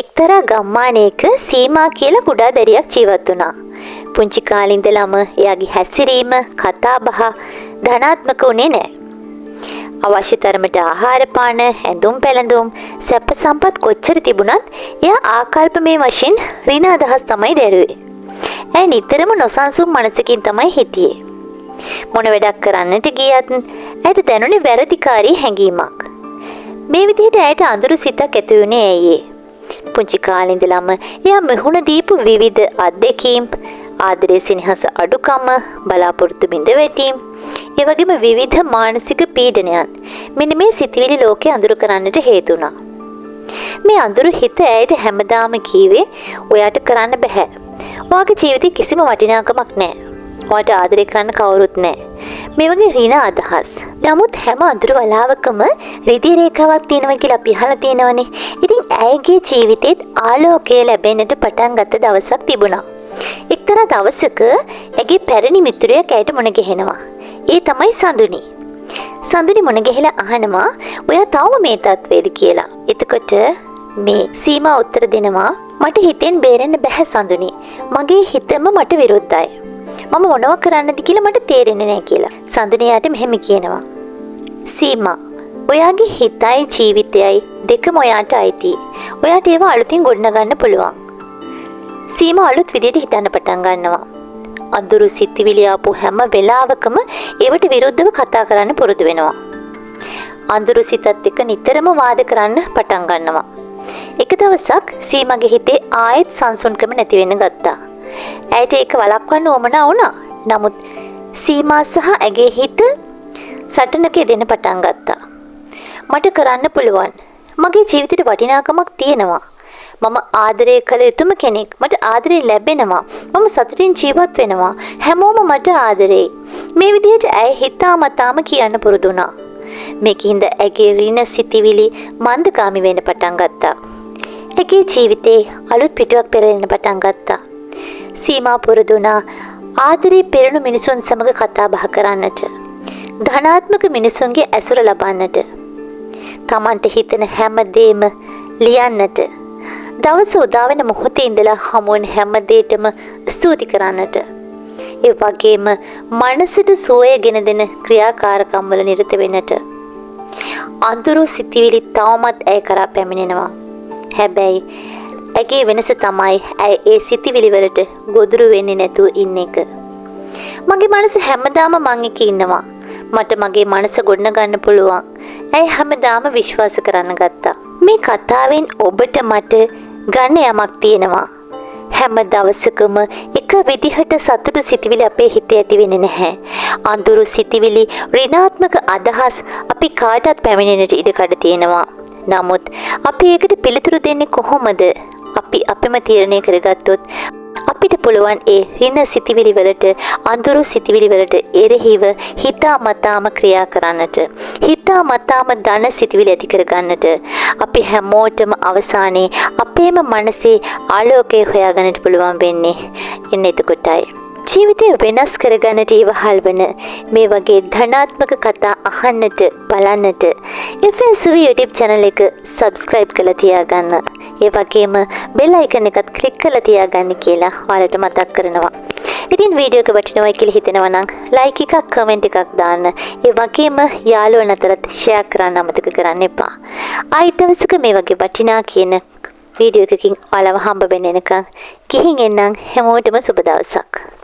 එක්තරා ගම්මානයක සීමා කියලා කුඩා දැරියක් ජීවත් වුණා. පුංචි කාලේ ඉඳලම එයාගේ හැසිරීම, කතාබහ ධනාත්මක වුණේ නැහැ. අවශ්‍ය තරමට ආහාර පාන, ඇඳුම් පැළඳුම්, සැප සම්පත් කොච්චර තිබුණත් එයා ආකල්පමය වශයෙන් ඍණ අදහස් තමයි දැරුවේ. ඇය නිතරම නොසන්සුන් මනසකින් තමයි හිටියේ. මොන වැඩක් කරන්නට ගියත් ඇයට දැනුනේ වැරදිකාරී හැඟීමක්. මේ විදිහට ඇයට අඳුරු සිතක් ඇති වුණේ ඇයි? පුංචි කාලේ ඉඳලම එයා මුහුණ දීපු විවිධ අත්දැකීම්, ආදරේ සිනහස අඩුකම, බලාපොරොත්තු බිඳ වැටීම්, ඒ වගේම විවිධ මානසික පීඩනයන් මෙන්න මේ සිතිවිලි ලෝකේ අඳුරු කරන්නට හේතු වුණා. මේ අඳුරු හිත ඇයට හැමදාම කීවේ ඔයාට කරන්න බෑ. ඔයාගේ ජීවිතේ කිසිම වටිනාකමක් නැහැ. ඔයාට ආදරේ කරන්න කවුරුත් නැහැ. මේ වගේ ඍණ අදහස්. නමුත් හැම අඳුරු වලාවකම රිදී රේඛාවක් තියෙනවා කියලා අපි අහලා තියෙනවනේ. ඉතින් ඇයගේ ජීවිතේත් ආලෝකය ලැබෙන්නට පටන් ගත්ත දවසක් තිබුණා. එක්තරා දවසක ඇගේ පැරණි මිතුරියක් ඇයට මුණ ගැහෙනවා. ඒ තමයි සඳුනි. සඳුනි මුණ ගැහිලා අහනවා ඔයා තවම මේ තත්වේද කියලා. එතකොට මේ සීමා උත්තර දෙනවා මට හිතෙන් බේරෙන්න බැහැ සඳුනි. මගේ හිතම මට විරුද්ධයි. මම මොනව කරන්නද කියලා මට තේරෙන්නේ නැහැ කියලා. සඳුනියාට මෙහෙම කියනවා. සීමා, ඔයාගේ හිතයි ජීවිතයයි දෙකම ඔයාට අයිතියි. ඔයාට ඒවා අලුතින් ගොඩනගන්න පුළුවන්. සීමා අලුත් විදිහට හිතන්න පටන් ගන්නවා. අඳුරු සිතිවිලි ආපු හැම වෙලාවකම ඒවට විරුද්ධව කතා කරන්න පුරුදු වෙනවා. අඳුරු සිතත් එක්ක නිතරම වාද කරන්න පටන් ගන්නවා. එක දවසක් සීමාගේ හිතේ ආයෙත් සංසුන්කම නැති වෙන්න ගත්තා. ඇයට ඒක වළක්වන්න උවමනා වුණා. නමුත් සීමා සහ ඇගේ හිත සටනක දෙන්න පටන් ගත්තා. මට කරන්න පුළුවන්. මගේ ජීවිතේට වටිනාකමක් තියෙනවා. මම ආදරය කළ යුතුම කෙනෙක්. මට ආදරය ලැබෙනවා. මම සතුටින් ජීවත් වෙනවා. හැමෝම මට ආදරෙයි. මේ විදිහට ඇය හිතාමතාම කියන්න පුරුදු වුණා. මේකින්ද ඇගේ ඍණ සිතිවිලි මන්දගාමි වෙන්න පටන් ගත්තා. ඇගේ ජීවිතේ අලුත් පිටුවක් පෙරලෙන්න පටන් ගත්තා. සීමා පුරුදු වුණා ආදරේ පෙරණු මිනිසුන් සමග කතා බහ කරන්නට. ධනාත්මක මිනිසුන්ගේ ඇසුර ලබන්නට. Tamanට හිතෙන හැම දෙයක්ම ලියන්නට. දවස උදා වෙන මොහොතේ ඉඳලා හමුවෙන හැම දෙයකටම ස්තුති කරන්නට. ඒ වගේම මනසට සුවය ගෙන දෙන ක්‍රියාකාරකම් වල නිරත වෙන්නට. අඳුරු සිතිවිලි තවමත් ඇය කරා පැමිණෙනවා. හැබැයි ඇගේ වෙනස තමයි ඇය ඒ සිතිවිලි වලට ගොදුරු වෙන්නේ නැතුව ඉන්න එක. මගේ මනස හැමදාම මං එක්ක ඉන්නවා. මට මගේ මනස ගොඩනගන්න පුළුවන්. ඇය හැමදාම විශ්වාස කරන්න ගත්තා. මේ කතාවෙන් ඔබට මට ගන්න යමක් තියෙනවා. හැම දවසකම එක විදිහට සතුටු සිතිවිලි අපේ හිතේ ඇති වෙන්නේ නැහැ. අඳුරු සිතිවිලි, ඍණාත්මක අදහස් අපි කාටත් පැමිණෙන්නට ඉඩකඩ තියෙනවා. නමුත් අපි ඒකට පිළිතුරු දෙන්නේ කොහොමද? අපි අපෙම තීරණය කරගත්තොත් අපිට පුළුවන් ඒ ඍණ සිතිවිලි වලට, අඳුරු සිතිවිලි වලට එරෙහිව හිතාමතාම ක්‍රියා කරන්නට, හිතාමතාම ධන සිතිවිලි ඇති කරගන්නට. අපි හැමෝටම අවසානයේ අපේම මනසේ ආලෝකය හොයාගන්නට පුළුවන් වෙන්නේ එන්න එතකොටයි. ජීවිතය වෙනස් කරගන්නට ඉවහල් වන මේ වගේ ධනාත්මක කතා අහන්නට, බලන්නට FSV YouTube channel එක subscribe කරලා තියාගන්න. ඒ වගේම bell icon එකත් click කරලා තියාගන්න කියලා ඔයාලට මතක් කරනවා. ඉතින් වීඩියෝ එක වටිනවා කියලා හිතෙනවා නම් like එකක්, comment එකක් දාන්න. ඒ වගේම යාළුවන් අතරත් share කරන්න අමතක කරන්න එපා. ආයෙත් දවසක මේ වගේ වටිනා කියන වීඩියෝ එකකින් ඔයාලව හම්බ වෙන්න එනකන් ගිහින් එන්නම්. හැමෝටම සුබ දවසක්.